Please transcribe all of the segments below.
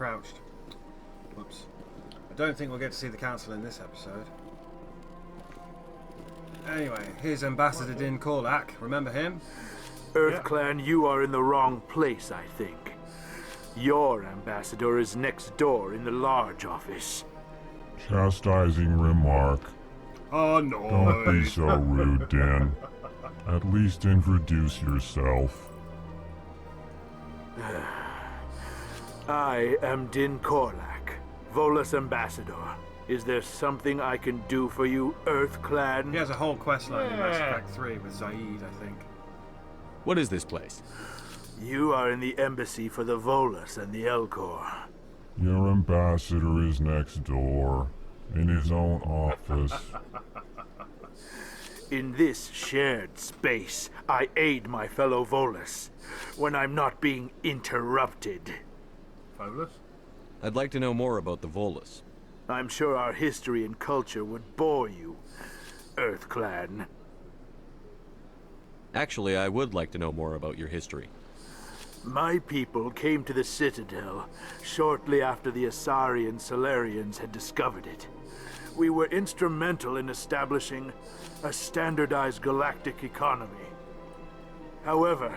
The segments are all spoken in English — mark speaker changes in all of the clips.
Speaker 1: crouched. Whoops. I don't think we'll get to see the council in this episode. Anyway, here's Ambassador Din Korlak. Remember him?
Speaker 2: EarthClan, you are in the wrong place, I think. Your ambassador is next door in the large office.
Speaker 3: Chastising remark.
Speaker 1: Oh no!
Speaker 3: Don't be so rude, Din. At least introduce yourself.
Speaker 2: I am Din Korlak, Volus ambassador. Is there something I can do for you, EarthClan?
Speaker 1: He has a whole questline in Mass Effect 3 with Zaid, I think.
Speaker 4: What is this place?
Speaker 2: You are in the embassy for the Volus and the Alcor.
Speaker 3: Your ambassador is next door, in his own office.
Speaker 2: In this shared space, I aid my fellow Volus when I'm not being interrupted.
Speaker 1: Volus?
Speaker 4: I'd like to know more about the Volus.
Speaker 2: I'm sure our history and culture would bore you, EarthClan.
Speaker 4: Actually, I would like to know more about your history.
Speaker 2: My people came to the Citadel shortly after the Asari Solarians had discovered it. We were instrumental in establishing a standardized galactic economy. However,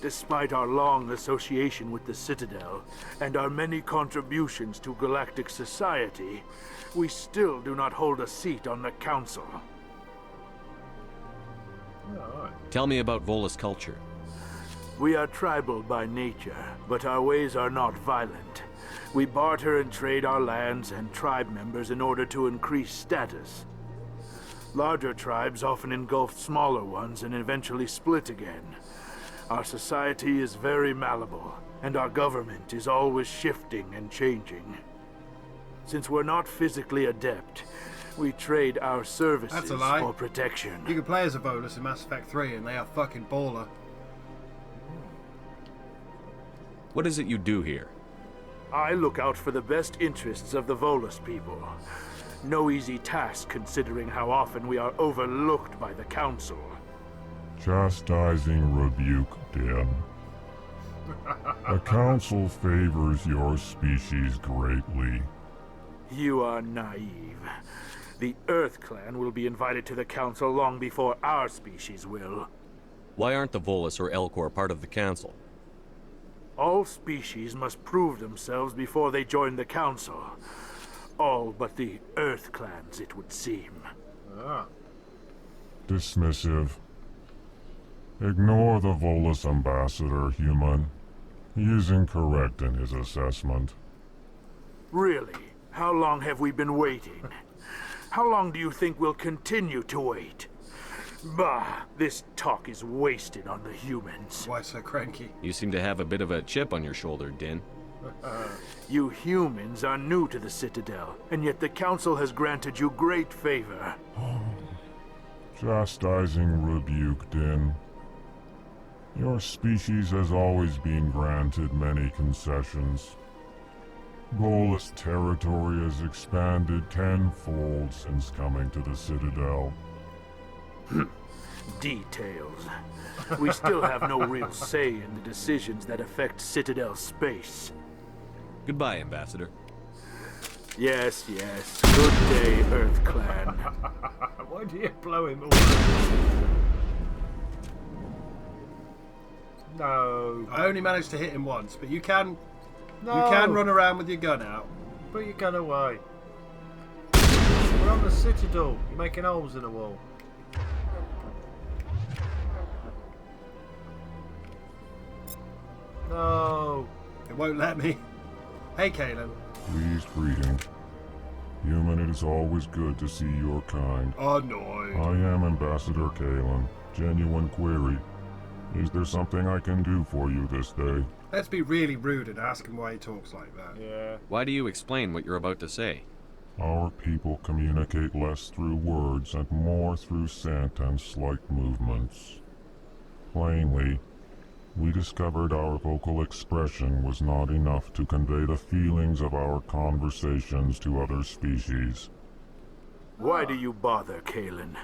Speaker 2: despite our long association with the Citadel and our many contributions to galactic society, we still do not hold a seat on the Council.
Speaker 4: Tell me about Volus culture.
Speaker 2: We are tribal by nature, but our ways are not violent. We barter and trade our lands and tribe members in order to increase status. Larger tribes often engulf smaller ones and eventually split again. Our society is very malleable, and our government is always shifting and changing. Since we're not physically adept, we trade our services for protection.
Speaker 1: You can play as a Volus in Mass Effect 3 and they are fucking baller.
Speaker 4: What is it you do here?
Speaker 2: I look out for the best interests of the Volus people. No easy task considering how often we are overlooked by the Council.
Speaker 3: Chastising rebuke, Din. The Council favors your species greatly.
Speaker 2: You are naive. The EarthClan will be invited to the Council long before our species will.
Speaker 4: Why aren't the Volus or Alcor part of the Council?
Speaker 2: All species must prove themselves before they join the Council. All but the EarthClans, it would seem.
Speaker 3: Dismissive. Ignore the Volus ambassador, human. He is incorrect in his assessment.
Speaker 2: Really? How long have we been waiting? How long do you think we'll continue to wait? Bah, this talk is wasted on the humans.
Speaker 1: Why so cranky?
Speaker 4: You seem to have a bit of a chip on your shoulder, Din.
Speaker 2: You humans are new to the Citadel, and yet the Council has granted you great favor.
Speaker 3: Chastising rebuke, Din. Your species has always been granted many concessions. Volus territory has expanded tenfold since coming to the Citadel.
Speaker 2: Details. We still have no real say in the decisions that affect Citadel space.
Speaker 4: Goodbye, Ambassador.
Speaker 2: Yes, yes. Good day, EarthClan.
Speaker 1: Why do you blow him away? No. I only managed to hit him once, but you can... No. You can run around with your gun out.
Speaker 5: Put your gun away. We're on the Citadel. You're making holes in the wall. No.
Speaker 1: It won't let me. Hey, Kalen.
Speaker 3: Please greeting. Human, it is always good to see your kind.
Speaker 1: Annoyed.
Speaker 3: I am Ambassador Kalen. Genuine query. Is there something I can do for you this day?
Speaker 1: Let's be really rude and ask him why he talks like that.
Speaker 5: Yeah.
Speaker 4: Why do you explain what you're about to say?
Speaker 3: Our people communicate less through words and more through scent and slight movements. Plainly, we discovered our vocal expression was not enough to convey the feelings of our conversations to other species.
Speaker 2: Why do you bother, Kalen?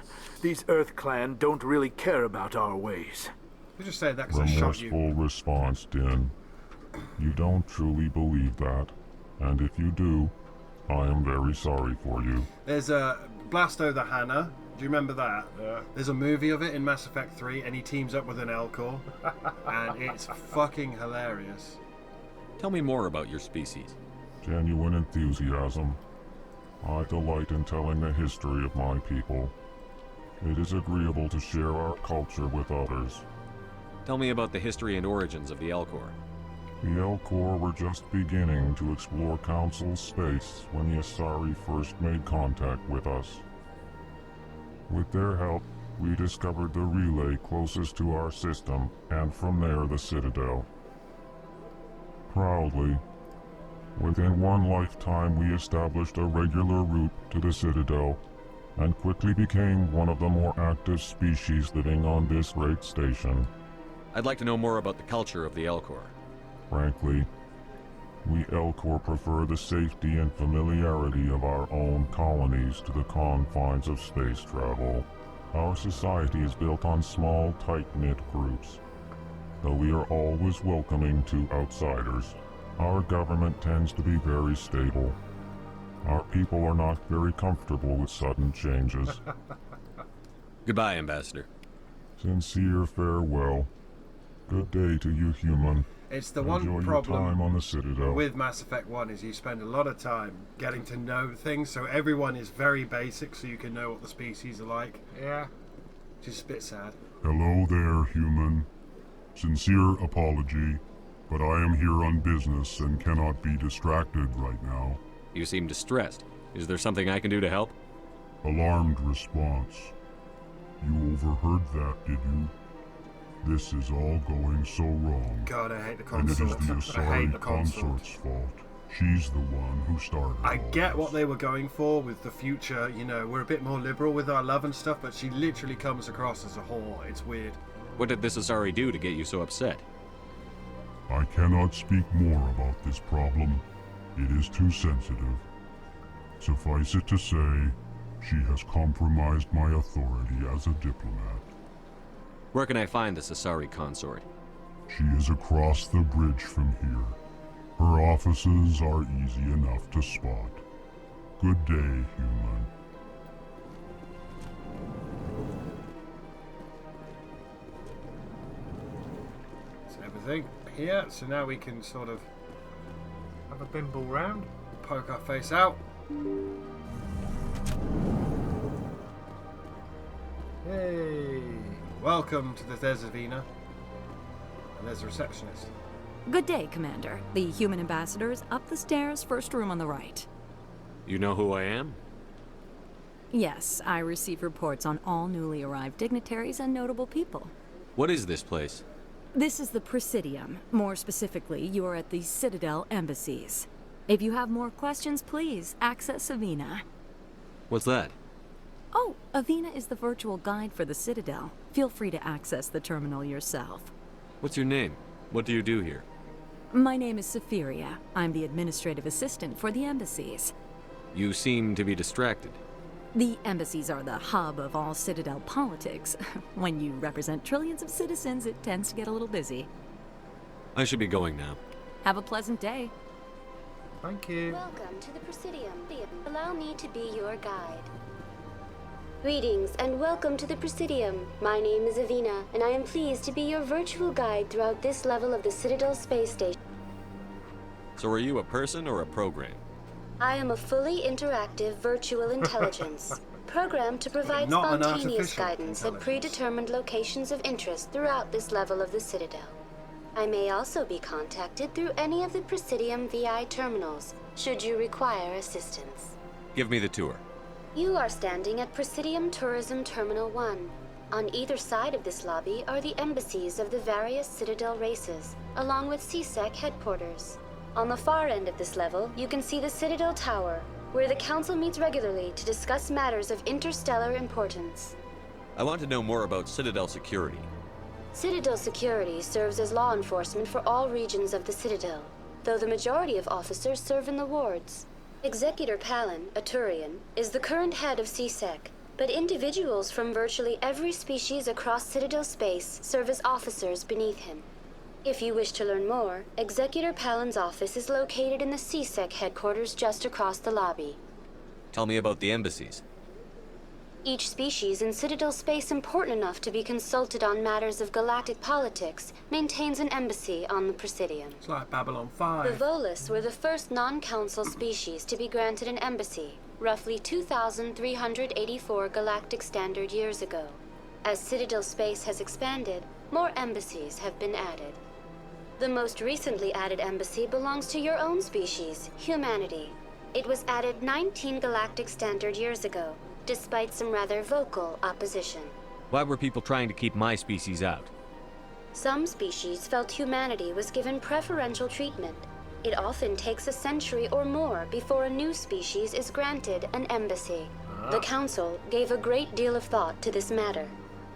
Speaker 2: These EarthClan don't really care about our ways.
Speaker 1: You just say that because I shot you.
Speaker 3: Remorseful response, Din. You don't truly believe that. And if you do, I am very sorry for you.
Speaker 1: There's a Blasto the Hanna. Do you remember that?
Speaker 5: Yeah.
Speaker 1: There's a movie of it in Mass Effect 3, and he teams up with an Alcor. And it's fucking hilarious.
Speaker 4: Tell me more about your species.
Speaker 3: Genuine enthusiasm. I delight in telling the history of my people. It is agreeable to share our culture with others.
Speaker 4: Tell me about the history and origins of the Alcor.
Speaker 3: The Alcor were just beginning to explore Council space when the Asari first made contact with us. With their help, we discovered the relay closest to our system, and from there the Citadel. Proudly, within one lifetime we established a regular route to the Citadel, and quickly became one of the more active species living on this great station.
Speaker 4: I'd like to know more about the culture of the Alcor.
Speaker 3: Frankly, we Alcor prefer the safety and familiarity of our own colonies to the confines of space travel. Our society is built on small, tight-knit groups. Though we are always welcoming to outsiders, our government tends to be very stable. Our people are not very comfortable with sudden changes.
Speaker 4: Goodbye, Ambassador.
Speaker 3: Sincere farewell. Good day to you, human.
Speaker 1: It's the
Speaker 3: Enjoy
Speaker 1: one
Speaker 3: your
Speaker 1: problem
Speaker 3: time on the Citadel.
Speaker 1: with Mass Effect 1 is you spend a lot of time getting to know things, so everyone is very basic, so you can know what the species are like.
Speaker 5: Yeah.
Speaker 1: Just a bit sad.
Speaker 3: Hello there, human. Sincere apology, but I am here on business and cannot be distracted right now.
Speaker 4: You seem distressed. Is there something I can do to help?
Speaker 3: Alarmed response. You overheard that, did you? This is all going so wrong.
Speaker 1: God, I hate the
Speaker 3: And it
Speaker 1: consort.
Speaker 3: is the
Speaker 1: I hate the
Speaker 3: Asari
Speaker 1: consort.
Speaker 3: consort's fault. She's the one who started
Speaker 1: I
Speaker 3: all
Speaker 1: get
Speaker 3: this.
Speaker 1: what they were going for with the future, you know, we're a bit more liberal with our love and stuff, but she literally comes across as a whore. It's weird.
Speaker 4: What did this Asari do to get you so upset?
Speaker 3: I cannot speak more about this problem. It is too sensitive. Suffice it to say, she has compromised my authority as a diplomat.
Speaker 4: Where can I find this Asari consort?
Speaker 3: She is across the bridge from here. Her offices are easy enough to spot. Good day, human.
Speaker 1: That's everything here, so now we can sort of
Speaker 5: Have a bimble round.
Speaker 1: poke our face out.
Speaker 5: Hey.
Speaker 1: Welcome to the Thesavina. And there's a receptionist.
Speaker 6: Good day, Commander. The human ambassador is up the stairs, first room on the right.
Speaker 4: You know who I am?
Speaker 6: Yes, I receive reports on all newly arrived dignitaries and notable people.
Speaker 4: What is this place?
Speaker 6: This is the Presidium. More specifically, you are at the Citadel embassies. If you have more questions, please access Avina.
Speaker 4: What's that?
Speaker 6: Oh, Avina is the virtual guide for the Citadel. Feel free to access the terminal yourself.
Speaker 4: What's your name? What do you do here?
Speaker 6: My name is Safiria. I'm the administrative assistant for the embassies.
Speaker 4: You seem to be distracted.
Speaker 6: The embassies are the hub of all Citadel politics. When you represent trillions of citizens, it tends to get a little busy.
Speaker 4: I should be going now.
Speaker 6: Have a pleasant day.
Speaker 5: Thank you.
Speaker 7: Welcome to the Presidium. Allow me to be your guide. Greetings and welcome to the Presidium. My name is Avina, and I am pleased to be your virtual guide throughout this level of the Citadel space station.
Speaker 4: So are you a person or a program?
Speaker 7: I am a fully interactive virtual intelligence, programmed to provide
Speaker 1: Not an
Speaker 7: spontaneous
Speaker 1: artificial
Speaker 7: guidance at
Speaker 1: intelligence.
Speaker 7: predetermined locations of interest throughout this level of the Citadel. I may also be contacted through any of the Presidium VI terminals, should you require assistance.
Speaker 4: Give me the tour.
Speaker 7: You are standing at Presidium Tourism Terminal 1. On either side of this lobby are the embassies of the various Citadel races, along with CSEC headquarters. On the far end of this level, you can see the Citadel Tower, where the Council meets regularly to discuss matters of interstellar importance.
Speaker 4: I want to know more about Citadel security.
Speaker 7: Citadel security serves as law enforcement for all regions of the Citadel, though the majority of officers serve in the wards. Executor Palin, a Turian, is the current head of CSEC, but individuals from virtually every species across Citadel space serve as officers beneath him. If you wish to learn more, Executor Palin's office is located in the CSEC headquarters just across the lobby.
Speaker 4: Tell me about the embassies.
Speaker 7: Each species in Citadel space important enough to be consulted on matters of galactic politics maintains an embassy on the Presidium.
Speaker 1: It's like Babylon
Speaker 7: The
Speaker 1: 5.
Speaker 7: Volus were the first non-council species to be granted an embassy, roughly 2,384 galactic standard years ago. As Citadel space has expanded, more embassies have been added. The most recently added embassy belongs to your own species, humanity. It was added 19 galactic standard years ago, despite some rather vocal opposition.
Speaker 4: Why were people trying to keep my species out?
Speaker 7: Some species felt humanity was given preferential treatment. It often takes a century or more before a new species is granted an embassy. The Council gave a great deal of thought to this matter.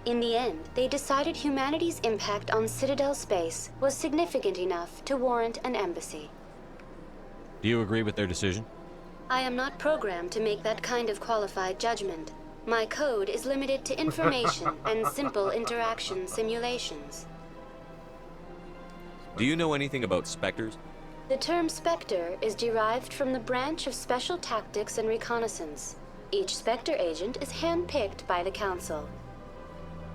Speaker 7: In the end, they decided humanity's impact on Citadel space was significant enough to warrant an embassy.
Speaker 4: Do you agree with their decision?
Speaker 7: I am not programmed to make that kind of qualified judgment. My code is limited to information and simple interaction simulations.
Speaker 4: Do you know anything about specters?
Speaker 7: The term Spectre is derived from the branch of Special Tactics and Reconnaissance. Each Spectre agent is handpicked by the Council.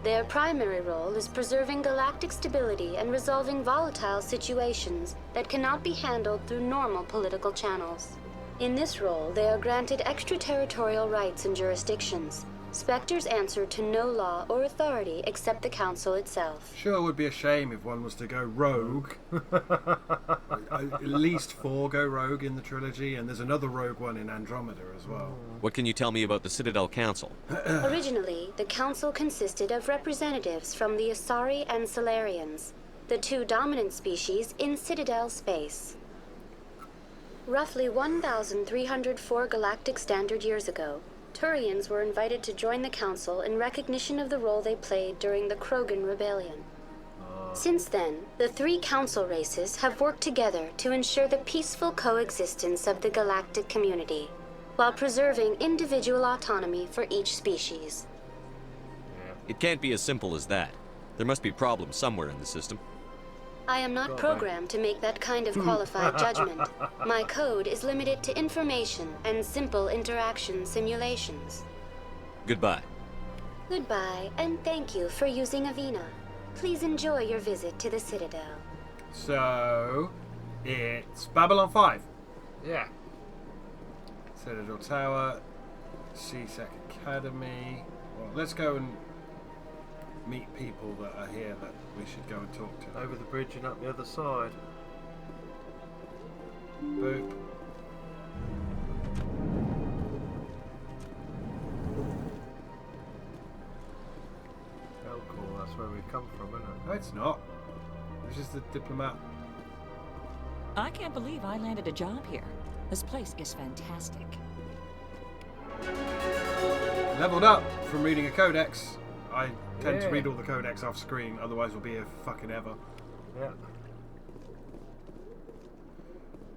Speaker 7: Their primary role is preserving galactic stability and resolving volatile situations that cannot be handled through normal political channels. In this role, they are granted extraterritorial rights and jurisdictions. Spectres answer to no law or authority except the Council itself.
Speaker 1: Sure would be a shame if one was to go rogue. At least 4 go rogue in the trilogy, and there's another rogue one in Andromeda as well.
Speaker 4: What can you tell me about the Citadel Council?
Speaker 7: Originally, the Council consisted of representatives from the Asari and Solarians, the 2 dominant species in Citadel space. Roughly 1,304 galactic standard years ago, Turians were invited to join the Council in recognition of the role they played during the Krogan Rebellion. Since then, the 3 Council races have worked together to ensure the peaceful coexistence of the galactic community, while preserving individual autonomy for each species.
Speaker 4: It can't be as simple as that. There must be problems somewhere in the system.
Speaker 7: I am not programmed to make that kind of qualified judgment. My code is limited to information and simple interaction simulations.
Speaker 4: Goodbye.
Speaker 7: Goodbye, and thank you for using Avina. Please enjoy your visit to the Citadel.
Speaker 1: So, it's Babylon 5.
Speaker 5: Yeah.
Speaker 1: Citadel Tower, CSEC Academy. Well, let's go and meet people that are here that we should go and talk to.
Speaker 5: Over the bridge and up the other side.
Speaker 1: Boop.
Speaker 5: Alcor, that's where we come from, isn't it?
Speaker 1: No, it's not. This is the diplomat.
Speaker 8: I can't believe I landed a job here. This place is fantastic.
Speaker 1: Leveled up from reading a codex. I tend to
Speaker 5: Yeah.
Speaker 1: read all the codex off screen, otherwise we'll be here fucking ever.
Speaker 5: Yeah.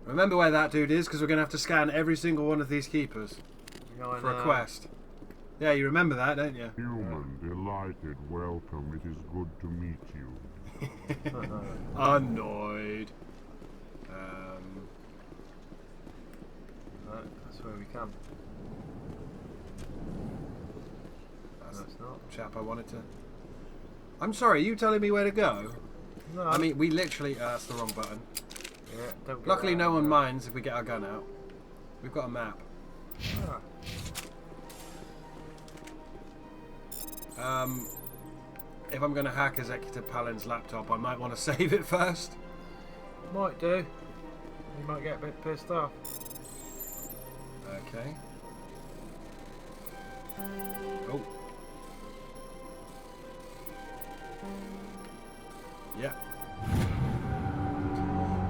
Speaker 1: Remember where that dude is, because we're going to have to scan every single one of these keepers
Speaker 5: Yeah, I
Speaker 1: for a
Speaker 5: know.
Speaker 1: quest. Yeah, you remember that, don't you?
Speaker 3: Human, delighted, welcome. It is good to meet you.
Speaker 1: Annoyed.
Speaker 5: Right, that's where we come.
Speaker 1: That's
Speaker 5: No, it's not.
Speaker 1: the chap I wanted to... I'm sorry, are you telling me where to go?
Speaker 5: No.
Speaker 1: I mean, we literally... that's the wrong button.
Speaker 5: yeah, don't get
Speaker 1: Luckily
Speaker 5: that
Speaker 1: no one
Speaker 5: out.
Speaker 1: minds if we get our gun out. We've got a map.
Speaker 5: Ah.
Speaker 1: If I'm going to hack Executive Palin's laptop, I might want to save it first.
Speaker 5: Might do. You might get a bit pissed off.
Speaker 1: Okay. Oh. Yeah.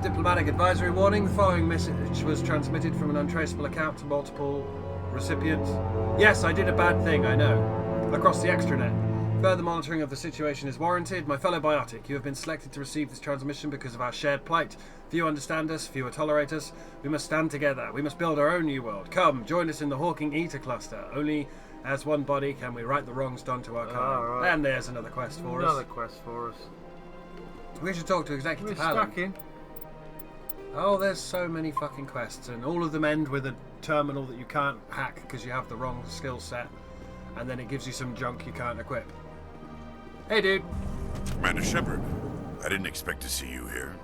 Speaker 1: Diplomatic advisory warning. The following message was transmitted from an untraceable account to multiple recipients. Yes, I did a bad thing, I know. Across the extranet. Further monitoring of the situation is warranted. My fellow biotic, you have been selected to receive this transmission because of our shared plight. Few understand us, fewer tolerate us. We must stand together. We must build our own new world. Come, join us in the Hawking Eater cluster. Only as one body can we right the wrongs done to our kind.
Speaker 5: Alright.
Speaker 1: And there's another quest for us.
Speaker 5: Another quest for us.
Speaker 1: We should talk to
Speaker 5: We're
Speaker 1: Executive Allen.
Speaker 5: stuck in.
Speaker 1: Oh, there's so many fucking quests, and all of them end with a terminal that you can't hack because you have the wrong skill set, and then it gives you some junk you can't equip. Hey, dude.
Speaker 9: Commander Shepard, I didn't expect to see you here.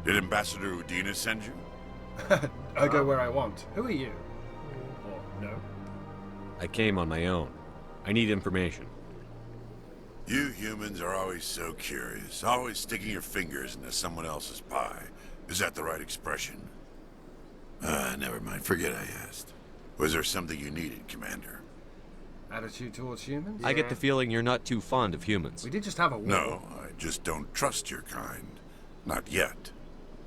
Speaker 9: Did Ambassador Udina send you?
Speaker 1: I go where I want. Who are you? Or no?
Speaker 4: I came on my own. I need information.
Speaker 9: You humans are always so curious, always sticking your fingers into someone else's pie. Is that the right expression? Never mind. Forget I asked. Was there something you needed, Commander?
Speaker 1: Attitude towards humans?
Speaker 4: I get the feeling you're not too fond of humans.
Speaker 1: We did just have a war.
Speaker 9: No, I just don't trust your kind. Not yet.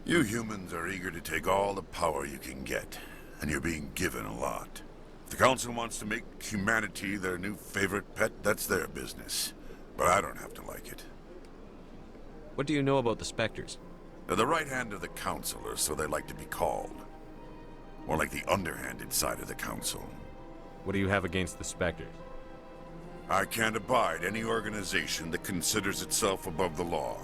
Speaker 9: You humans are eager to take all the power you can get, and you're being given a lot. If the Council wants to make humanity their new favorite pet, that's their business. But I don't have to like it.
Speaker 4: What do you know about the Spectres?
Speaker 9: They're the right hand of the Council, or so they like to be called. More like the underhanded side of the Council.
Speaker 4: What do you have against the Spectres?
Speaker 9: I can't abide any organization that considers itself above the law.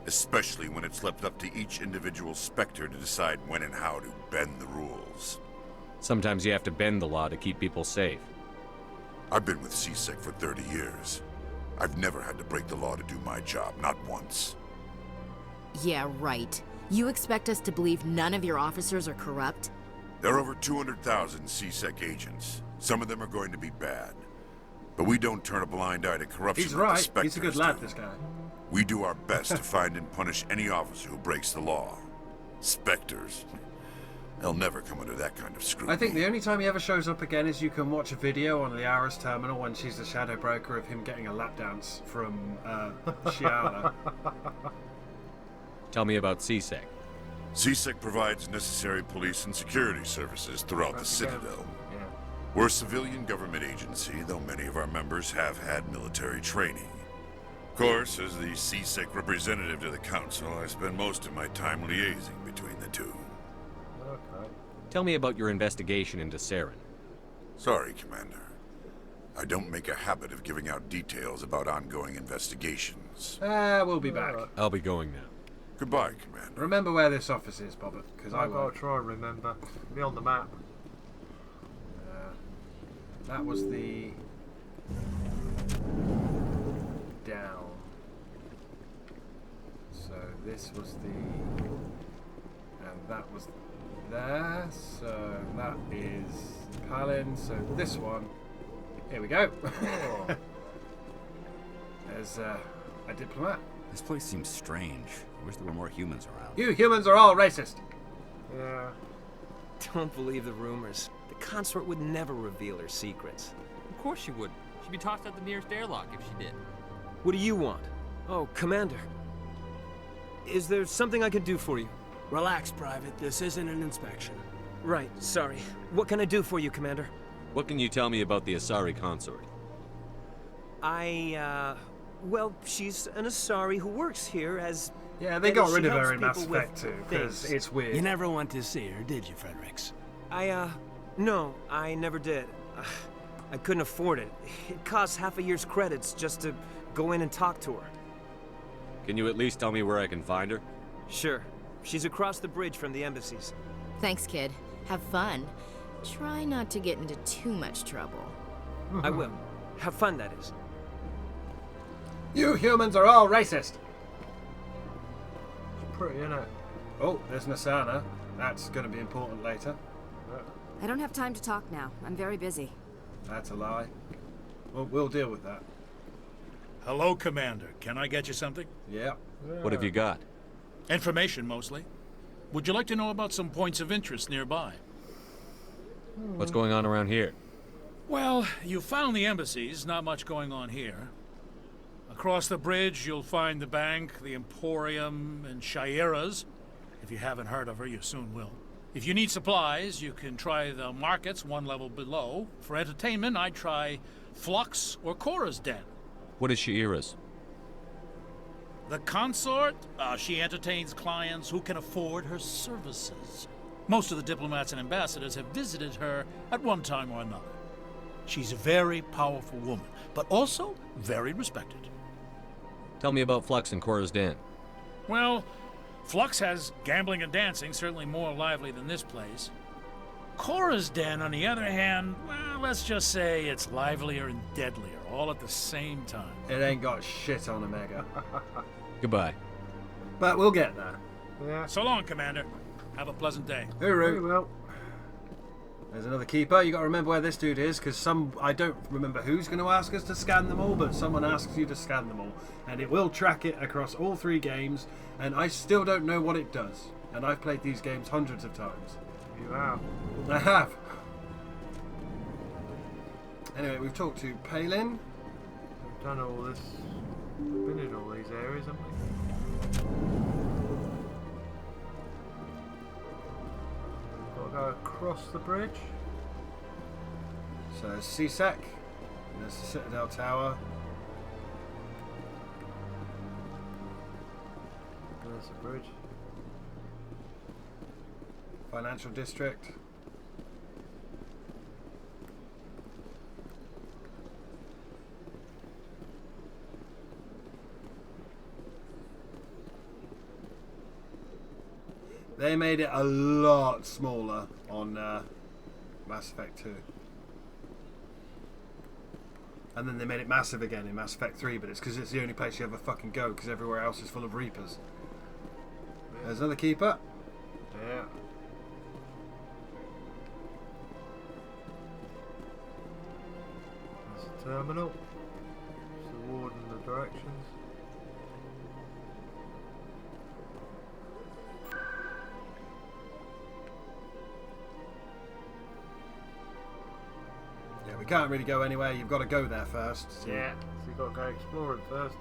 Speaker 9: Especially when it's left up to each individual Spectre to decide when and how to bend the rules.
Speaker 4: Sometimes you have to bend the law to keep people safe.
Speaker 9: I've been with CSEC for 30 years. I've never had to break the law to do my job, not once.
Speaker 10: Yeah, right. You expect us to believe none of your officers are corrupt?
Speaker 9: There are over 200,000 CSEC agents. Some of them are going to be bad. But we don't turn a blind eye to corruption.
Speaker 1: He's
Speaker 9: like the
Speaker 1: right.
Speaker 9: Spectres
Speaker 1: He's a good lad,
Speaker 9: do.
Speaker 1: this guy.
Speaker 9: We do our best to find and punish any officer who breaks the law. Spectres. They'll never come under that kind of scrutiny.
Speaker 1: I think the only time he ever shows up again is you can watch a video on Liara's terminal when she's the shadow broker of him getting a lap dance from Shiala.
Speaker 4: Tell me about CSEC.
Speaker 9: CSEC provides necessary police and security services throughout the Citadel.
Speaker 5: Yeah.
Speaker 9: We're a civilian government agency, though many of our members have had military training. Of course, as the CSEC representative to the Council, I spend most of my time liaising between the two.
Speaker 5: Okay.
Speaker 4: Tell me about your investigation into Saren.
Speaker 9: Sorry, Commander. I don't make a habit of giving out details about ongoing investigations.
Speaker 1: We'll be back.
Speaker 4: I'll be going now.
Speaker 9: Goodbye, Commander.
Speaker 1: Remember where this office is, Bobbert, because I
Speaker 5: I've got
Speaker 1: won't.
Speaker 5: to try and remember. Be on the map.
Speaker 1: That was the down. So this was the, and that was there. So that is Palin. So this one, here we go. There's a diplomat.
Speaker 11: This place seems strange. I wish there were more humans around.
Speaker 1: You humans are all racist.
Speaker 5: Yeah.
Speaker 12: Don't believe the rumors. The consort would never reveal her secrets.
Speaker 13: Of course she would. She'd be tossed out the nearest airlock if she did.
Speaker 12: What do you want? Oh, Commander. Is there something I can do for you?
Speaker 14: Relax, Private. This isn't an inspection.
Speaker 12: Right, sorry. What can I do for you, Commander?
Speaker 4: What can you tell me about the Asari consort?
Speaker 12: Well, she's an Asari who works here as...
Speaker 1: Yeah, they got rid of her in Mass Effect 2, because it's weird.
Speaker 14: You never went to see her, did you, Fredericks?
Speaker 12: No, I never did. I couldn't afford it. It costs half a year's credits just to go in and talk to her.
Speaker 4: Can you at least tell me where I can find her?
Speaker 12: Sure. She's across the bridge from the embassies.
Speaker 10: Thanks, kid. Have fun. Try not to get into too much trouble.
Speaker 12: I will. Have fun, that is.
Speaker 1: You humans are all racist.
Speaker 5: It's pretty, isn't it?
Speaker 1: Oh, there's Nasana. That's going to be important later.
Speaker 6: I don't have time to talk now. I'm very busy.
Speaker 1: That's a lie. We'll deal with that.
Speaker 15: Hello, Commander. Can I get you something?
Speaker 1: Yeah.
Speaker 4: What have you got?
Speaker 15: Information, mostly. Would you like to know about some points of interest nearby?
Speaker 4: What's going on around here?
Speaker 15: Well, you found the embassies. Not much going on here. Across the bridge, you'll find the bank, the Emporium, and Shaira's. If you haven't heard of her, you soon will. If you need supplies, you can try the markets one level below. For entertainment, I'd try Flux or Cora's Den.
Speaker 4: What is Shaira's?
Speaker 15: The consort, she entertains clients who can afford her services. Most of the diplomats and ambassadors have visited her at one time or another. She's a very powerful woman, but also very respected.
Speaker 4: Tell me about Flux and Cora's Den.
Speaker 15: Well, Flux has gambling and dancing, certainly more lively than this place. Cora's Den, on the other hand, well, let's just say it's livelier and deadlier, all at the same time.
Speaker 1: It ain't got shit on Omega.
Speaker 4: Goodbye.
Speaker 1: But we'll get there.
Speaker 5: Yeah.
Speaker 15: So long, Commander. Have a pleasant day.
Speaker 1: Hooroo.
Speaker 5: Very well.
Speaker 1: There's another keeper. You got to remember where this dude is, because I don't remember who's going to ask us to scan them all, but someone asks you to scan them all, and it will track it across all 3 games. And I still don't know what it does. And I've played these games hundreds of times.
Speaker 5: You have.
Speaker 1: I have. Anyway, we've talked to Palin.
Speaker 5: We've done all this. We've been in all these areas, haven't we? Got to go across the bridge.
Speaker 1: So CSEC. There's the Citadel Tower.
Speaker 5: There's the bridge.
Speaker 1: Financial District. They made it a lot smaller on Mass Effect 2. And then they made it massive again in Mass Effect 3, but it's because it's the only place you ever fucking go, because everywhere else is full of Reapers. There's another keeper.
Speaker 5: Yeah. There's the terminal. There's the warden in the directions.
Speaker 1: Yeah, we can't really go anywhere. You've got to go there first. So.
Speaker 5: Yeah. So you've got to go exploring first.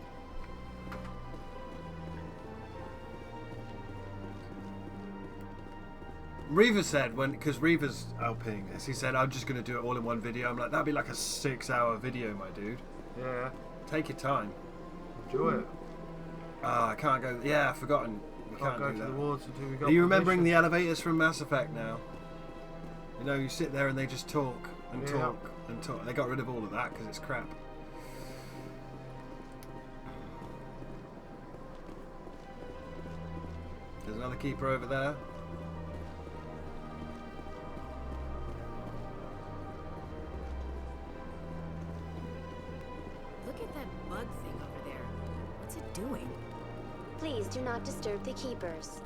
Speaker 1: Reaver said, because Reaver's LPing this, he said, I'm just going to do it all in one video. I'm like, that'd be like a 6-hour video, my dude.
Speaker 5: Yeah.
Speaker 1: Take your time.
Speaker 5: Enjoy it.
Speaker 1: Ah, I can't go. Yeah, I've forgotten. We can't
Speaker 5: go
Speaker 1: do
Speaker 5: to
Speaker 1: that.
Speaker 5: the wards until we got
Speaker 1: Are you remembering
Speaker 5: permission.
Speaker 1: the elevators from Mass Effect now? You know, you sit there and they just talk and
Speaker 5: Yeah.
Speaker 1: talk and talk. They got rid of all of that because it's crap. There's another keeper over there.
Speaker 10: Look at that bug thing over there. What's it doing?
Speaker 7: Please do not disturb the keepers.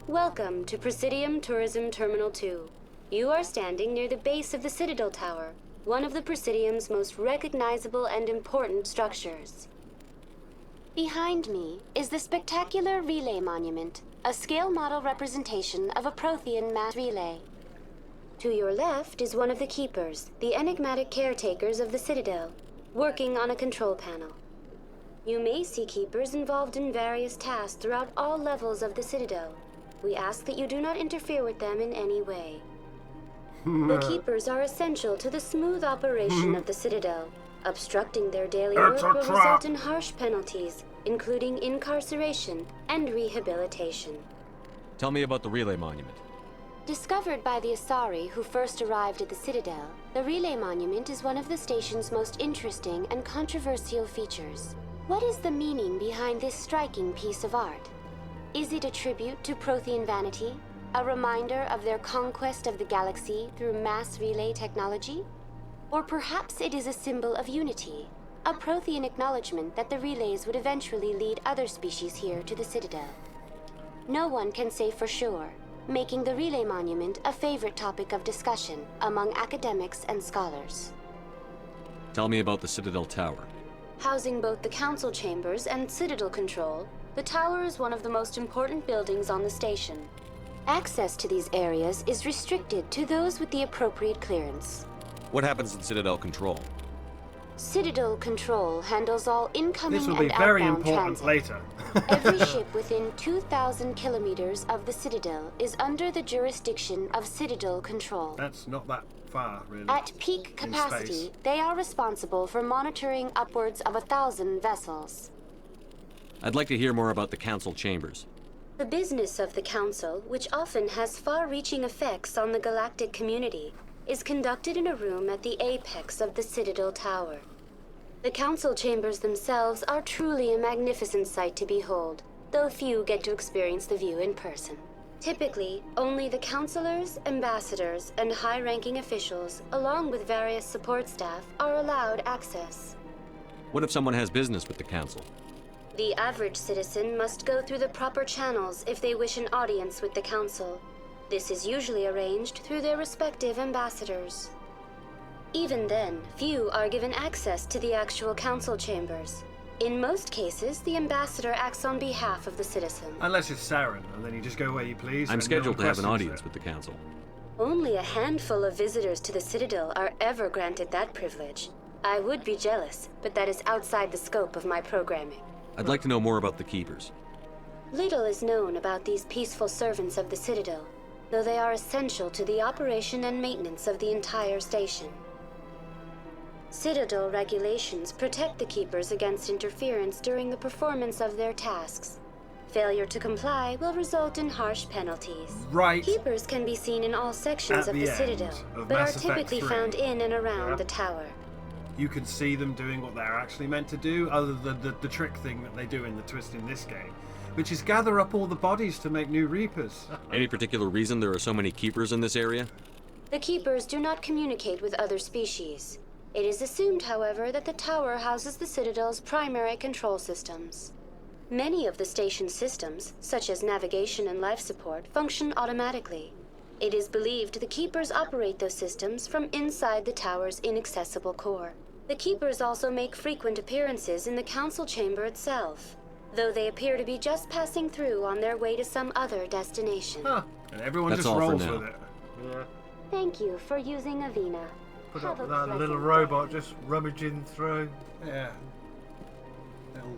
Speaker 7: Welcome to Presidium Tourism Terminal 2. You are standing near the base of the Citadel Tower, one of the Presidium's most recognizable and important structures. Behind me is the spectacular Relay Monument, a scale model representation of a Prothean mass relay. To your left is one of the keepers, the enigmatic caretakers of the Citadel, working on a control panel. You may see keepers involved in various tasks throughout all levels of the Citadel. We ask that you do not interfere with them in any way. The keepers are essential to the smooth operation of the Citadel. Obstructing their daily work will result in harsh penalties, including incarceration and rehabilitation.
Speaker 4: Tell me about the Relay Monument.
Speaker 7: Discovered by the Asari who first arrived at the Citadel, the Relay Monument is one of the station's most interesting and controversial features. What is the meaning behind this striking piece of art? Is it a tribute to Prothean vanity? A reminder of their conquest of the galaxy through mass relay technology? Or perhaps it is a symbol of unity, a Prothean acknowledgement that the relays would eventually lead other species here to the Citadel. No one can say for sure, making the Relay Monument a favorite topic of discussion among academics and scholars.
Speaker 4: Tell me about the Citadel Tower.
Speaker 7: Housing both the Council chambers and Citadel Control, the tower is one of the most important buildings on the station. Access to these areas is restricted to those with the appropriate clearance.
Speaker 4: What happens in Citadel Control?
Speaker 7: Citadel Control handles all incoming
Speaker 1: This will
Speaker 7: and
Speaker 1: be very
Speaker 7: outbound
Speaker 1: important
Speaker 7: transit.
Speaker 1: later.
Speaker 7: Every ship within 2,000 kilometers of the Citadel is under the jurisdiction of Citadel Control.
Speaker 1: That's not that far, really.
Speaker 7: At peak
Speaker 1: in
Speaker 7: capacity,
Speaker 1: space.
Speaker 7: they are responsible for monitoring upwards of 1,000 vessels.
Speaker 4: I'd like to hear more about the Council chambers.
Speaker 7: The business of the Council, which often has far-reaching effects on the galactic community, is conducted in a room at the apex of the Citadel Tower. The council chambers themselves are truly a magnificent sight to behold, though few get to experience the view in person. Typically, only the councilors, ambassadors, and high-ranking officials, along with various support staff, are allowed access.
Speaker 4: What if someone has business with the council?
Speaker 7: The average citizen must go through the proper channels if they wish an audience with the council. This is usually arranged through their respective ambassadors. Even then, few are given access to the actual council chambers. In most cases, the ambassador acts on behalf of the citizen.
Speaker 1: Unless it's Saren, and then you just go where you please.
Speaker 4: I'm scheduled to have an audience with the council.
Speaker 7: Only a handful of visitors to the Citadel are ever granted that privilege. I would be jealous, but that is outside the scope of my programming.
Speaker 4: I'd like to know more about the Keepers.
Speaker 7: Little is known about these peaceful servants of the Citadel, though they are essential to the operation and maintenance of the entire station. Citadel regulations protect the Keepers against interference during the performance of their tasks. Failure to comply will result in harsh penalties.
Speaker 1: Right.
Speaker 7: Keepers can be seen in all sections of the Citadel, but are typically found in and around the tower.
Speaker 1: You can see them doing what they're actually meant to do, other than the trick thing that they do in the twist in this game, which is gather up all the bodies to make new Reapers.
Speaker 4: Any particular reason there are so many Keepers in this area?
Speaker 7: The Keepers do not communicate with other species. It is assumed, however, that the tower houses the Citadel's primary control systems. Many of the station's systems, such as navigation and life support, function automatically. It is believed the Keepers operate those systems from inside the tower's inaccessible core. The Keepers also make frequent appearances in the council chamber itself, though they appear to be just passing through on their way to some other destination.
Speaker 1: Huh. And everyone
Speaker 4: That's
Speaker 1: just
Speaker 4: all for
Speaker 1: rolls
Speaker 4: now.
Speaker 1: with it.
Speaker 5: Yeah.
Speaker 7: Thank you for using Avina.
Speaker 5: Put
Speaker 7: Have
Speaker 5: up
Speaker 7: a
Speaker 5: with that
Speaker 7: pleasant
Speaker 5: little
Speaker 7: day.
Speaker 5: robot just rummaging through.
Speaker 1: Yeah. Little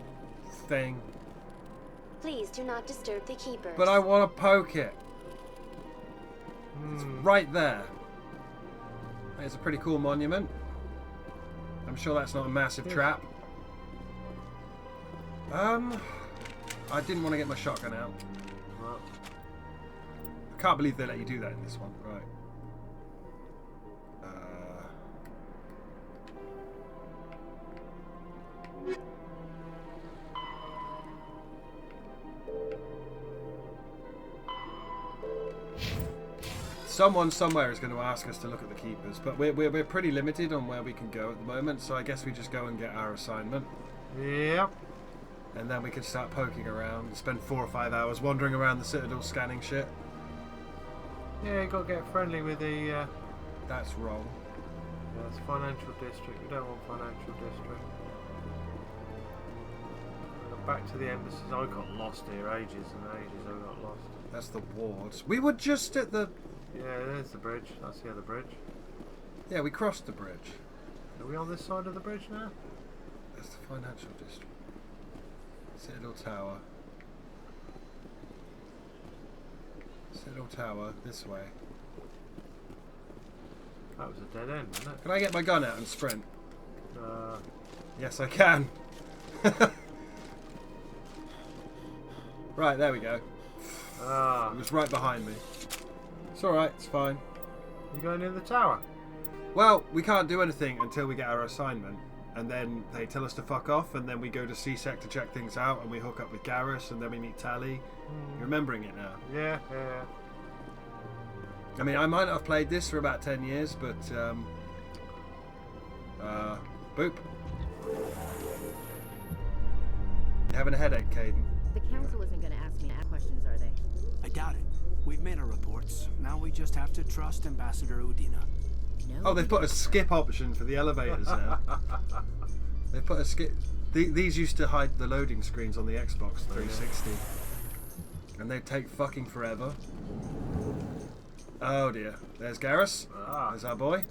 Speaker 1: thing.
Speaker 7: Please do not disturb the Keepers.
Speaker 1: But I want to poke it. It's right there. It's a pretty cool monument. I'm sure that's not a massive trap. I didn't want to get my shotgun out. I can't believe they let you do that in this one. Right. Someone somewhere is going to ask us to look at the Keepers, but we're pretty limited on where we can go at the moment, so I guess we just go and get our assignment.
Speaker 5: Yep.
Speaker 1: And then we can start poking around and spend 4 or 5 hours wandering around the Citadel scanning shit.
Speaker 5: Yeah, you got to get friendly with the...
Speaker 1: That's wrong.
Speaker 5: Yeah, it's financial district. We don't want financial district. Back to the embassies. I got lost here ages and ages. I got lost.
Speaker 1: That's the wards. We were just at the...
Speaker 5: Yeah, there's the bridge. That's the other bridge.
Speaker 1: Yeah, we crossed the bridge.
Speaker 5: Are we on this side of the bridge now?
Speaker 1: That's the financial district. Citadel Tower. Citadel Tower, this way.
Speaker 5: That was a dead end, wasn't it?
Speaker 1: Can I get my gun out and sprint? Yes, I can. Right, there we go. It was right behind me. It's alright, it's fine.
Speaker 5: You going in the tower?
Speaker 1: Well, we can't do anything until we get our assignment. And then they tell us to fuck off, and then we go to CSEC to check things out, and we hook up with Garrus, and then we meet Tally. You're remembering it now.
Speaker 5: Yeah.
Speaker 1: I mean, I might not have played this for about 10 years, but, boop. You having a headache, Caden?
Speaker 10: The council isn't going to ask me questions, are they?
Speaker 14: I doubt it. We've made our reports. Now we just have to trust Ambassador Udina.
Speaker 10: No.
Speaker 1: Oh, they've put a skip option for the elevators now. They've put a skip... These used to hide the loading screens on the Xbox 360. And they take fucking forever. Oh dear. There's Garrus. There's our boy.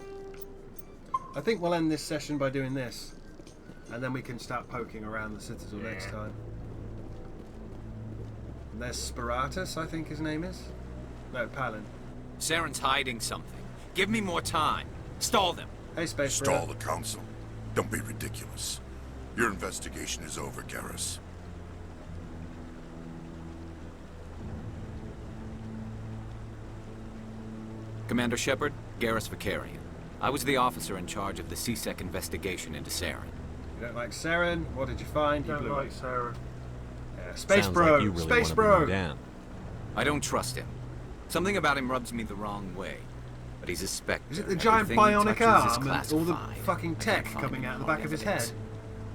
Speaker 1: I think we'll end this session by doing this. And then we can start poking around the Citadel next time. And there's Spiratus, I think his name is. No, Palin.
Speaker 11: Saren's hiding something. Give me more time. Stall them.
Speaker 1: Hey, Space
Speaker 9: Stall the Council. Don't be ridiculous. Your investigation is over, Garrus.
Speaker 11: Commander Shepard, Garrus Vicarian. I was the officer in charge of the CSEC investigation into Saren.
Speaker 1: You don't like Saren? What did you find?
Speaker 5: Don't like Saren.
Speaker 1: Yeah, Space
Speaker 4: Sounds
Speaker 1: Bro!
Speaker 4: like you really
Speaker 1: Space
Speaker 4: wanna
Speaker 1: Bro!
Speaker 4: bring him down.
Speaker 11: I don't trust him. Something about him rubs me the wrong way. But he's a Spectre.
Speaker 1: Is it the giant
Speaker 11: Everything he
Speaker 1: bionic
Speaker 11: touches is
Speaker 1: arm and all the
Speaker 11: classified.
Speaker 1: fucking
Speaker 11: I
Speaker 1: tech
Speaker 11: can't find
Speaker 1: coming out the
Speaker 11: any
Speaker 1: back of his head?
Speaker 11: evidence.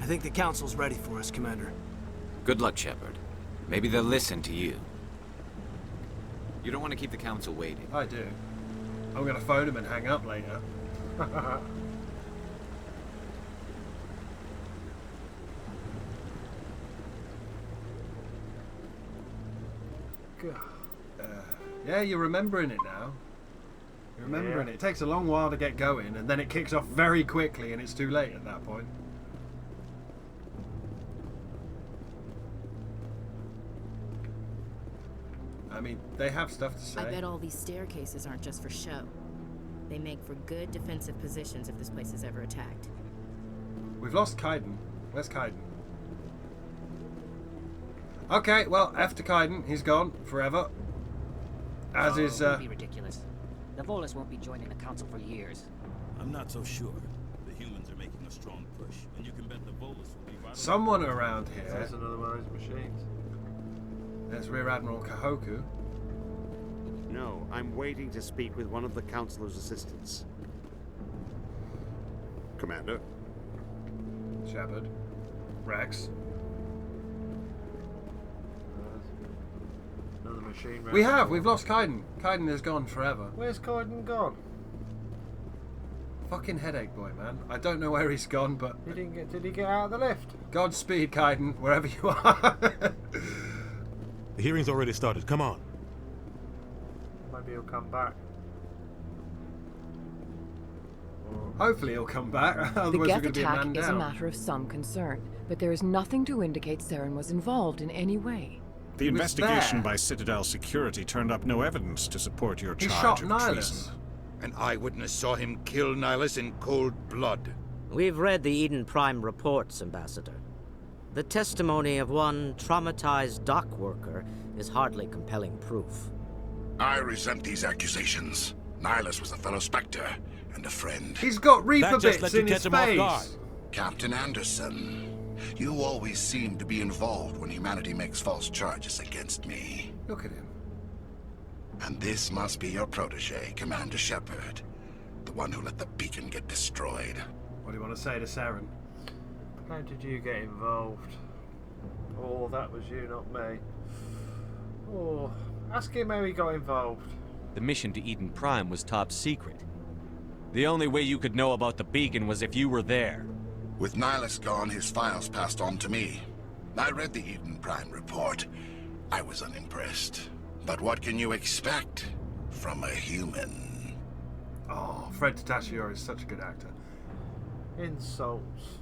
Speaker 14: I think the Council's ready for us, Commander.
Speaker 11: Good luck, Shepard. Maybe they'll listen to you. You don't want to keep the Council waiting.
Speaker 1: I do. I'm gonna phone him and hang up later. Yeah, you're remembering it now. You're remembering it. It takes a long while to get going, and then it kicks off very quickly, and it's too late at that point. I mean, they have stuff to say.
Speaker 10: I bet all these staircases aren't just for show. They make for good defensive positions if this place is ever attacked.
Speaker 1: We've lost Kaiden. Where's Kaiden? Okay, well, F to Kaiden. He's gone forever. As is,
Speaker 16: Don't be ridiculous. The Volus won't be joining the Council for years.
Speaker 17: I'm not so sure. The humans are making a strong push, and you can bet the Volus will be right.
Speaker 1: Someone around here.
Speaker 5: There's another one of those machines.
Speaker 1: There's Rear Admiral Kahoku.
Speaker 18: No, I'm waiting to speak with one of the Councilor's assistants. Commander.
Speaker 1: Shepard. Rex.
Speaker 5: Another machine.
Speaker 1: We've lost Kaiden. Kaiden is gone forever.
Speaker 5: Where's Kaiden gone?
Speaker 1: Fucking headache boy, man. I don't know where he's gone, but...
Speaker 5: Did he get out of the lift?
Speaker 1: Godspeed, Kaiden, wherever you are.
Speaker 17: The hearing's already started. Come on.
Speaker 5: Maybe he'll come back.
Speaker 1: Hopefully he'll come back.
Speaker 19: The
Speaker 1: Otherwise we're
Speaker 19: Geth
Speaker 1: going to be a man
Speaker 19: attack is a
Speaker 1: down.
Speaker 19: matter of some concern, but there is nothing to indicate Saren was involved in any way.
Speaker 20: The investigation by Citadel Security turned up no evidence to support your
Speaker 1: He
Speaker 20: charge
Speaker 1: shot
Speaker 20: of
Speaker 1: Nihilus.
Speaker 20: treason.
Speaker 21: An eyewitness saw him kill Nihilus in cold blood.
Speaker 16: We've read the Eden Prime reports, Ambassador. The testimony of one traumatized dock worker is hardly compelling proof.
Speaker 9: I resent these accusations. Nihilus was a fellow Spectre and a friend.
Speaker 1: He's got Reaper bits in his face.
Speaker 9: Captain Anderson, you always seem to be involved when humanity makes false charges against me.
Speaker 1: Look at him.
Speaker 9: And this must be your protege, Commander Shepard. The one who let the beacon get destroyed.
Speaker 1: What do you want to say to Saren?
Speaker 5: How did you get involved? Oh, that was you, not me. Oh, ask him how he got involved.
Speaker 4: The mission to Eden Prime was top secret. The only way you could know about the beacon was if you were there.
Speaker 9: With Nihilus gone, his files passed on to me. I read the Eden Prime report. I was unimpressed. But what can you expect from a human?
Speaker 1: Oh, Fred Tatasciore is such a good actor.
Speaker 5: Insults.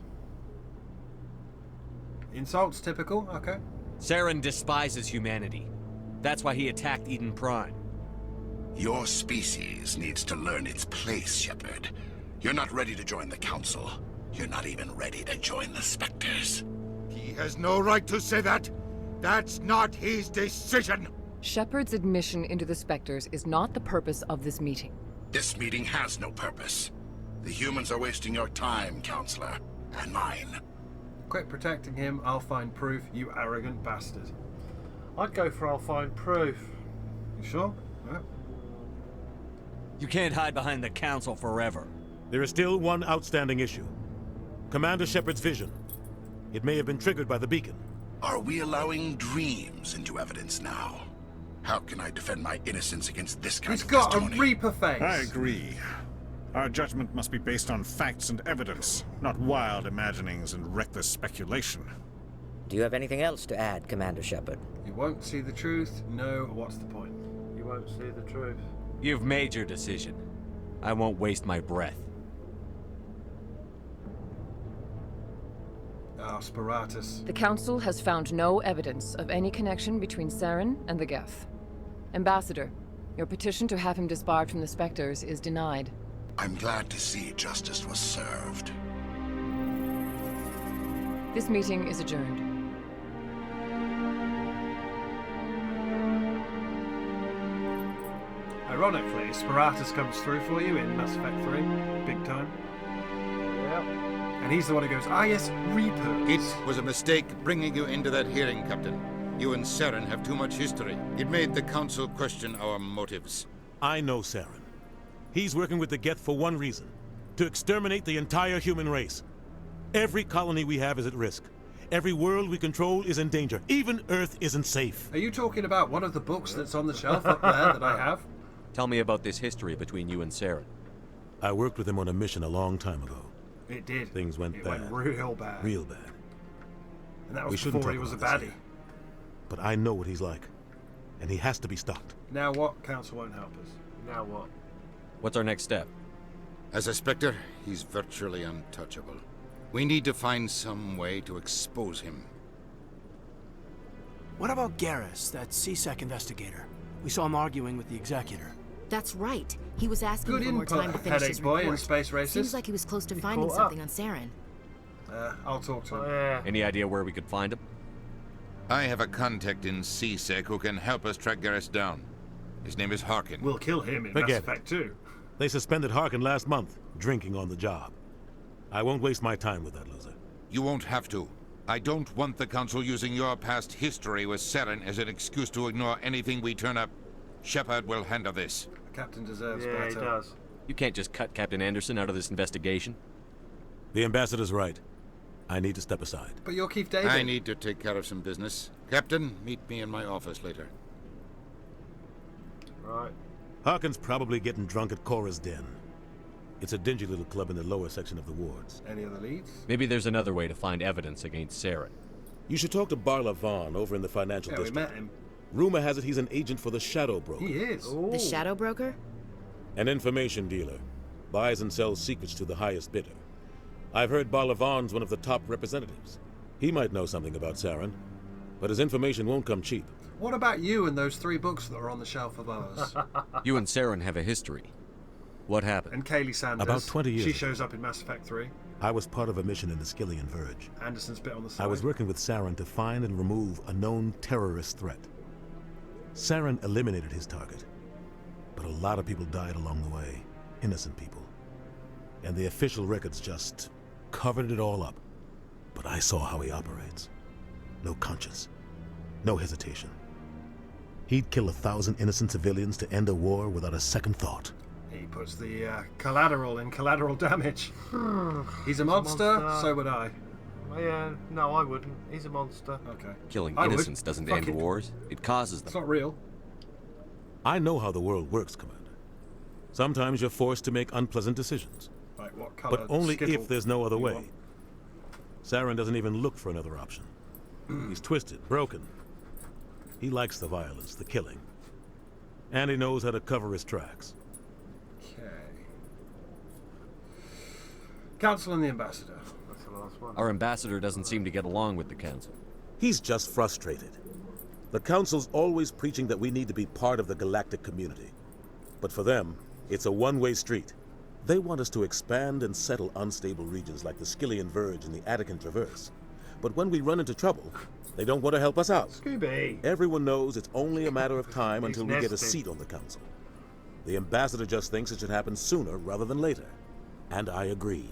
Speaker 1: Insults, typical? Okay.
Speaker 4: Saren despises humanity. That's why he attacked Eden Prime.
Speaker 9: Your species needs to learn its place, Shepard. You're not ready to join the Council. You're not even ready to join the Spectres.
Speaker 21: He has no right to say that. That's not his decision.
Speaker 19: Shepard's admission into the Spectres is not the purpose of this meeting.
Speaker 9: This meeting has no purpose. The humans are wasting your time, Counselor, and mine.
Speaker 1: Quit protecting him, I'll find proof, you arrogant bastard.
Speaker 5: I'd go for I'll find proof.
Speaker 1: You sure? Yeah.
Speaker 4: You can't hide behind the Council forever.
Speaker 17: There is still one outstanding issue. Commander Shepard's vision. It may have been triggered by the beacon.
Speaker 9: Are we allowing dreams into evidence now? How can I defend my innocence against this kind
Speaker 1: He's
Speaker 9: of
Speaker 1: got
Speaker 9: testimony?
Speaker 1: a Reaper face.
Speaker 20: I agree. Our judgment must be based on facts and evidence, not wild imaginings and reckless speculation.
Speaker 16: Do you have anything else to add, Commander Shepard?
Speaker 1: You won't see the truth. No, what's the point?
Speaker 5: You won't see the truth.
Speaker 4: You've made your decision. I won't waste my breath.
Speaker 1: Ah, Sparatus.
Speaker 19: The Council has found no evidence of any connection between Saren and the Geth. Ambassador, your petition to have him disbarred from the Spectres is denied.
Speaker 9: I'm glad to see justice was served.
Speaker 19: This meeting is adjourned.
Speaker 1: Ironically, Sparatus comes through for you in Mass Effect 3. Big time.
Speaker 5: Yep.
Speaker 1: And he's the one who goes, ah yes, Reapers.
Speaker 21: It was a mistake bringing you into that hearing, Captain. You and Saren have too much history. It made the Council question our motives.
Speaker 17: I know Saren. He's working with the Geth for one reason. To exterminate the entire human race. Every colony we have is at risk. Every world we control is in danger. Even Earth isn't safe.
Speaker 1: Are you talking about one of the books that's on the shelf up there that I have?
Speaker 4: Tell me about this history between you and Saren.
Speaker 17: I worked with him on a mission a long time ago.
Speaker 1: It did.
Speaker 17: Things went bad.
Speaker 1: It went real bad.
Speaker 17: Real bad.
Speaker 1: And that was before he was a baddie.
Speaker 17: But I know what he's like. And he has to be stopped.
Speaker 1: Now what? Council won't help us.
Speaker 5: Now what?
Speaker 4: What's our next step?
Speaker 21: As a Spectre, he's virtually untouchable. We need to find some way to expose him.
Speaker 14: What about Garrus, that CSEC investigator? We saw him arguing with the Executor.
Speaker 10: That's right. He was asking
Speaker 1: Good
Speaker 10: for more
Speaker 1: input,
Speaker 10: time to finish his
Speaker 1: Headache Boy
Speaker 10: report.
Speaker 1: and Space Racist.
Speaker 10: Seems like he was close to finding
Speaker 5: caught
Speaker 10: something
Speaker 5: up.
Speaker 10: on Saren.
Speaker 1: I'll talk to him.
Speaker 4: Any idea where we could find him?
Speaker 21: I have a contact in CSEC who can help us track Garrus down. His name is Harkin.
Speaker 1: We'll kill him in Mass
Speaker 17: Forget
Speaker 1: Effect 2.
Speaker 17: They suspended Harkin last month, drinking on the job. I won't waste my time with that loser.
Speaker 21: You won't have to. I don't want the Council using your past history with Saren as an excuse to ignore anything we turn up. Shepard will handle this.
Speaker 1: The Captain deserves
Speaker 5: Yeah,
Speaker 1: better.
Speaker 5: he does.
Speaker 4: You can't just cut Captain Anderson out of this investigation.
Speaker 17: The ambassador's right. I need to step aside.
Speaker 1: But you're Keith David.
Speaker 21: I need to take care of some business. Captain, meet me in my office later.
Speaker 5: Right.
Speaker 17: Harkin's probably getting drunk at Cora's Den. It's a dingy little club in the lower section of the wards.
Speaker 1: Any other leads?
Speaker 4: Maybe there's another way to find evidence against Saren.
Speaker 17: You should talk to Barla Vaughn over in the financial
Speaker 1: Yeah, we
Speaker 17: district.
Speaker 1: met him.
Speaker 17: Rumor has it he's an agent for the Shadow Broker.
Speaker 1: He is.
Speaker 10: The Shadow Broker?
Speaker 17: An information dealer. Buys and sells secrets to the highest bidder. I've heard Barla Vaughn's one of the top representatives. He might know something about Saren, but his information won't come cheap.
Speaker 1: What about you and those 3 books that are on the shelf above us?
Speaker 4: You and Saren have a history. What happened?
Speaker 1: And Kaylee Sanders.
Speaker 17: About 20 years
Speaker 1: She
Speaker 17: ago.
Speaker 1: shows up in Mass Effect 3.
Speaker 17: I was part of a mission in the Skillian Verge.
Speaker 1: Anderson's bit on the side.
Speaker 17: I was working with Saren to find and remove a known terrorist threat. Saren eliminated his target, but a lot of people died along the way. Innocent people. And the official records just covered it all up. But I saw how he operates. No conscience. No hesitation. He'd kill 1,000 innocent civilians to end a war without a second thought.
Speaker 1: He puts the collateral in collateral damage. He's a monster, so would I.
Speaker 5: Yeah, no, I wouldn't. He's a monster.
Speaker 1: Okay.
Speaker 4: Killing
Speaker 1: I would.
Speaker 4: innocents doesn't
Speaker 1: Fuck
Speaker 4: end
Speaker 1: it.
Speaker 4: wars. It causes them.
Speaker 1: It's not real.
Speaker 17: I know how the world works, Commander. Sometimes you're forced to make unpleasant decisions.
Speaker 1: Like what color?
Speaker 17: But only
Speaker 1: skittle
Speaker 17: if there's no other
Speaker 1: you
Speaker 17: way.
Speaker 1: want?
Speaker 17: Saren doesn't even look for another option. He's twisted, broken. He likes the violence, the killing. And he knows how to cover his tracks.
Speaker 1: Okay. Council and the Ambassador.
Speaker 5: That's the last one.
Speaker 4: Our ambassador doesn't seem to get along with the Council.
Speaker 17: He's just frustrated. The Council's always preaching that we need to be part of the galactic community. But for them, it's a one-way street. They want us to expand and settle unstable regions like the Skillian Verge and the Attican Traverse. But when we run into trouble, they don't want to help us out.
Speaker 1: Scooby.
Speaker 17: Everyone knows it's only a matter of time
Speaker 1: He's
Speaker 17: until we get a
Speaker 1: nesting.
Speaker 17: seat on the Council. The Ambassador just thinks it should happen sooner rather than later. And I agree.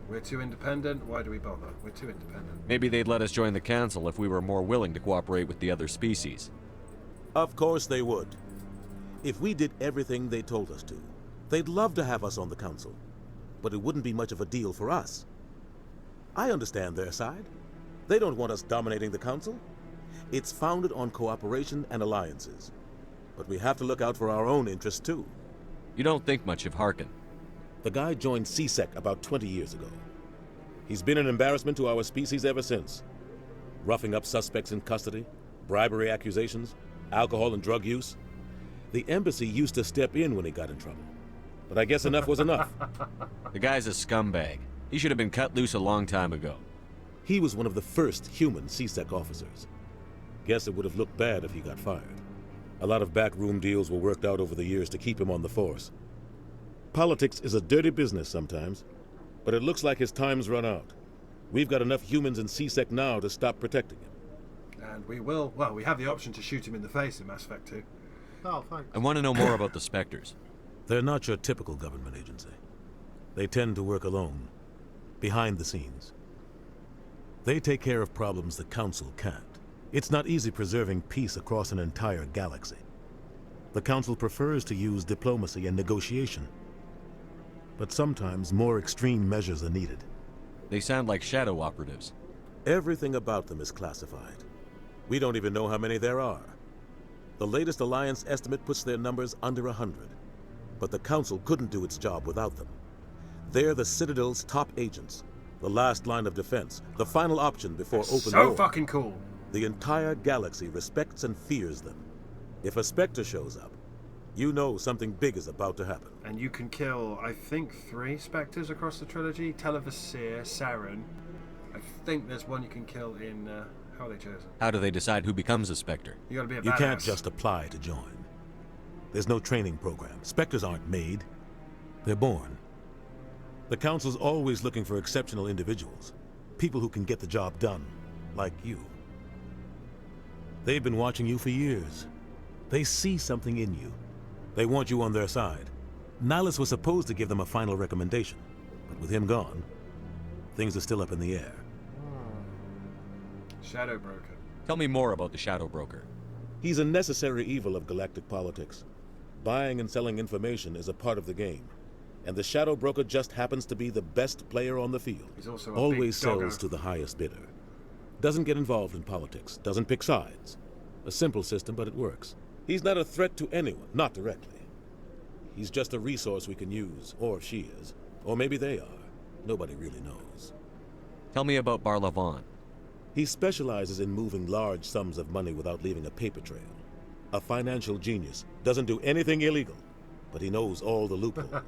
Speaker 1: We're too independent. Why do we bother? We're too independent.
Speaker 4: Maybe they'd let us join the Council if we were more willing to cooperate with the other species.
Speaker 17: Of course they would. If we did everything they told us to, they'd love to have us on the Council. But it wouldn't be much of a deal for us. I understand their side. They don't want us dominating the Council. It's founded on cooperation and alliances. But we have to look out for our own interests, too.
Speaker 4: You don't think much of Harkin.
Speaker 17: The guy joined CSEC about 20 years ago. He's been an embarrassment to our species ever since. Roughing up suspects in custody, bribery accusations, alcohol and drug use. The embassy used to step in when he got in trouble. But I guess enough was enough.
Speaker 4: The guy's a scumbag. He should have been cut loose a long time ago.
Speaker 17: He was one of the first human CSEC officers. Guess it would have looked bad if he got fired. A lot of backroom deals were worked out over the years to keep him on the force. Politics is a dirty business sometimes, but it looks like his time's run out. We've got enough humans in CSEC now to stop protecting him.
Speaker 1: And we will. Well, we have the option to shoot him in the face in Mass Effect 2.
Speaker 5: Oh, thanks.
Speaker 4: I want to know more about the Spectres.
Speaker 17: They're not your typical government agency. They tend to work alone. behind the scenes. They take care of problems the Council can't. It's not easy preserving peace across an entire galaxy. The Council prefers to use diplomacy and negotiation. But sometimes more extreme measures are needed.
Speaker 4: They sound like shadow operatives.
Speaker 17: Everything about them is classified. We don't even know how many there are. The latest Alliance estimate puts their numbers under 100. But the Council couldn't do its job without them. They're the Citadel's top agents. The last line of defense. The final option before open war.
Speaker 1: So fucking cool.
Speaker 17: The entire galaxy respects and fears them. If a Spectre shows up, you know something big is about to happen.
Speaker 1: And you can kill, I think, 3 Spectres across the trilogy. Televasir, Saren. I think there's one you can kill in, how are they chosen?
Speaker 4: How do they decide who becomes a Spectre?
Speaker 1: You gotta be a badass.
Speaker 17: You can't just apply to join. There's no training program. Spectres aren't made. They're born. The Council's always looking for exceptional individuals. People who can get the job done. Like you. They've been watching you for years. They see something in you. They want you on their side. Nihilus was supposed to give them a final recommendation. But with him gone, things are still up in the air.
Speaker 1: Shadow Broker.
Speaker 4: Tell me more about the Shadow Broker.
Speaker 17: He's a necessary evil of galactic politics. Buying and selling information is a part of the game. And the Shadow Broker just happens to be the best player on the field.
Speaker 1: He's also
Speaker 17: always
Speaker 1: big doggo.
Speaker 17: sells to the highest bidder. Doesn't get involved in politics. Doesn't pick sides. A simple system, but it works. He's not a threat to anyone, not directly. He's just a resource we can use, or she is. Or maybe they are. Nobody really knows.
Speaker 4: Tell me about Barlavon.
Speaker 17: He specializes in moving large sums of money without leaving a paper trail. A financial genius. Doesn't do anything illegal, but he knows all the loopholes.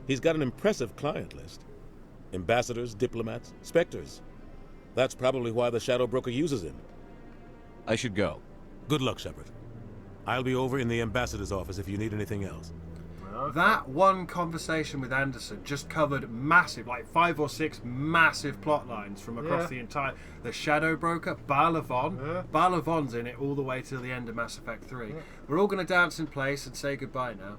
Speaker 17: He's got an impressive client list. Ambassadors, diplomats, Spectres. That's probably why the Shadow Broker uses him.
Speaker 4: I should go.
Speaker 17: Good luck, Shepard. I'll be over in the ambassador's office if you need anything else.
Speaker 1: That one conversation with Anderson just covered massive, like 5 or 6 massive plot lines from across the entire... The Shadow Broker, Barlavon. Barlavon's in it all the way till the end of Mass Effect 3. We're all going to dance in place and say goodbye now.